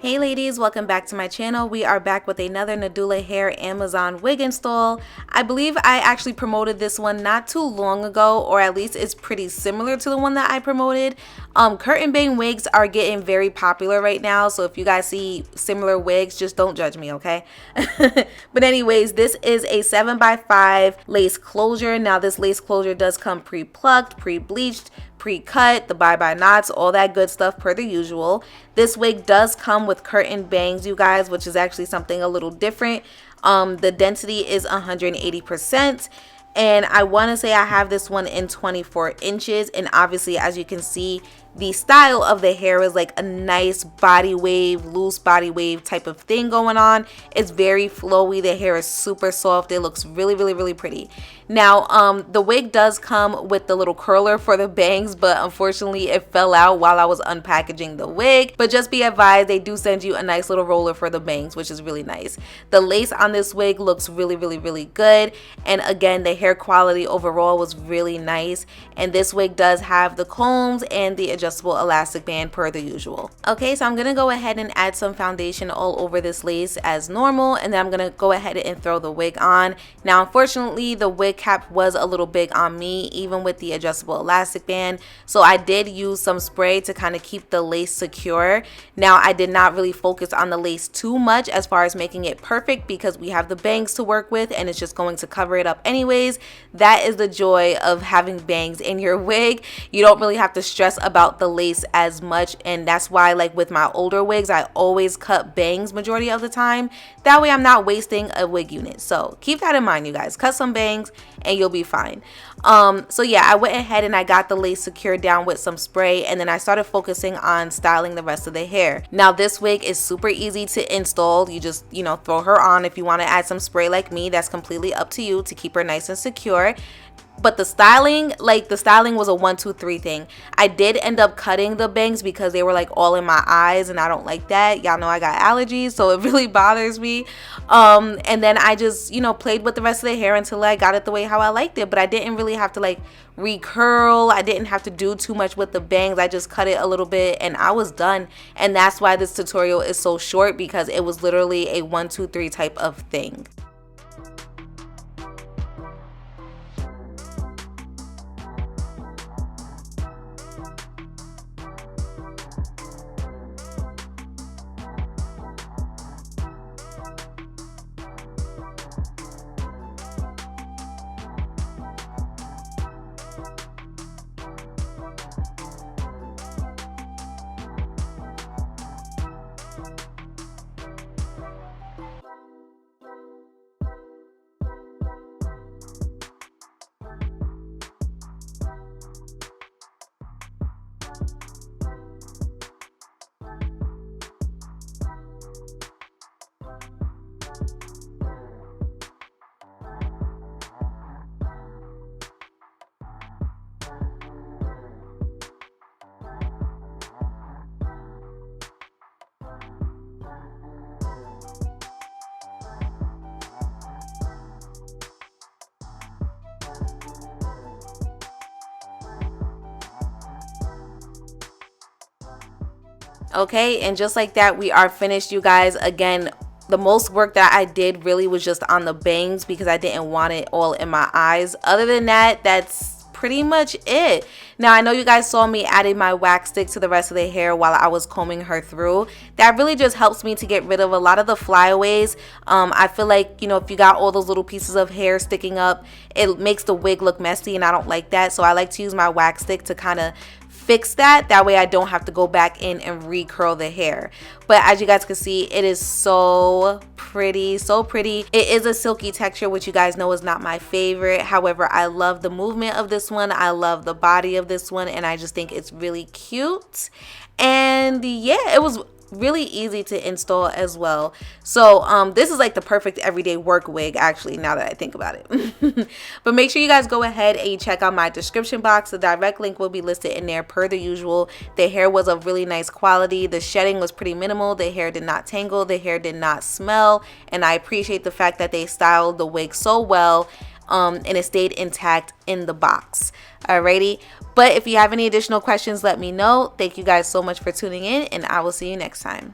Hey ladies, welcome back to my channel. We are back with another Nadula hair Amazon wig install. I believe I actually promoted this one not too long ago, or at least it's pretty similar to the one that I promoted. Curtain bang wigs are getting very popular right now, so if you guys see similar wigs, just don't judge me, okay? But anyways, this is a 7x5 lace closure. Now this lace closure does come pre-plucked, pre-bleached, pre-cut, the bye-bye knots, all that good stuff per the usual. This wig does come with curtain bangs, you guys, which is actually something a little different. The density is 180%. And I want to say I have this one in 24 inches. And obviously, as you can see, the style of the hair is like a nice body wave, loose body wave type of thing going on. It's very flowy. The hair is super soft. It looks really, really, really pretty. Now, the wig does come with the little curler for the bangs, but unfortunately it fell out while I was unpackaging the wig. But just be advised, they do send you a nice little roller for the bangs, which is really nice. The lace on this wig looks really, really, really good. And again, the hair quality overall was really nice. And this wig does have the combs and the adjustable elastic band per the usual. Okay, so I'm gonna go ahead and add some foundation all over this lace as normal, and then I'm gonna go ahead and throw the wig on. Now, unfortunately, the wig cap was a little big on me, even with the adjustable elastic band, so I did use some spray to kind of keep the lace secure. Now, I did not really focus on the lace too much as far as making it perfect, because we have the bangs to work with and it's just going to cover it up anyways. That is the joy of having bangs in your wig. You don't really have to stress about the lace as much, and that's why, like with my older wigs, I always cut bangs majority of the time. That way I'm not wasting a wig unit. So keep that in mind, you guys. Cut some bangs and you'll be fine. So yeah, I went ahead and I got the lace secured down with some spray, and then I started focusing on styling the rest of the hair. Now this wig is super easy to install. You just, throw her on. If you want to add some spray like me, that's completely up to you to keep her nice and secure. But the styling was a 1, 2, 3 thing. I did end up cutting the bangs because they were like all in my eyes, and I don't like that. Y'all know I got allergies, so it really bothers me. And then I just, played with the rest of the hair until I got it the way how I liked it. But I didn't really have to like recurl. I didn't have to do too much with the bangs. I just cut it a little bit and I was done. And that's why this tutorial is so short, because it was literally a 1, 2, 3 type of thing. Okay, and just like that, we are finished, you guys. Again, the most work that I did really was just on the bangs, because I didn't want it all in my eyes. Other than that, that's pretty much it. Now, I know you guys saw me adding my wax stick to the rest of the hair while I was combing her through. That really just helps me to get rid of a lot of the flyaways. I feel like, if you got all those little pieces of hair sticking up, it makes the wig look messy, and I don't like that. So I like to use my wax stick to kind of fix that way I don't have to go back in and recurl the hair. But as you guys can see, it is so pretty, so pretty. It is a silky texture, which you guys know is not my favorite. However, I love the movement of this one. I love the body of this one, and I just think it's really cute. And yeah, it was really easy to install as well. So this is like the perfect everyday work wig, actually, now that I think about it. But make sure you guys go ahead and you check out my description box. The direct link will be listed in there per the usual. The hair was of really nice quality. The shedding was pretty minimal. The hair did not tangle. The hair did not smell, and I appreciate the fact that they styled the wig so well, and it stayed intact in the box. Alrighty, but if you have any additional questions, let me know. Thank you guys so much for tuning in, and I will see you next time.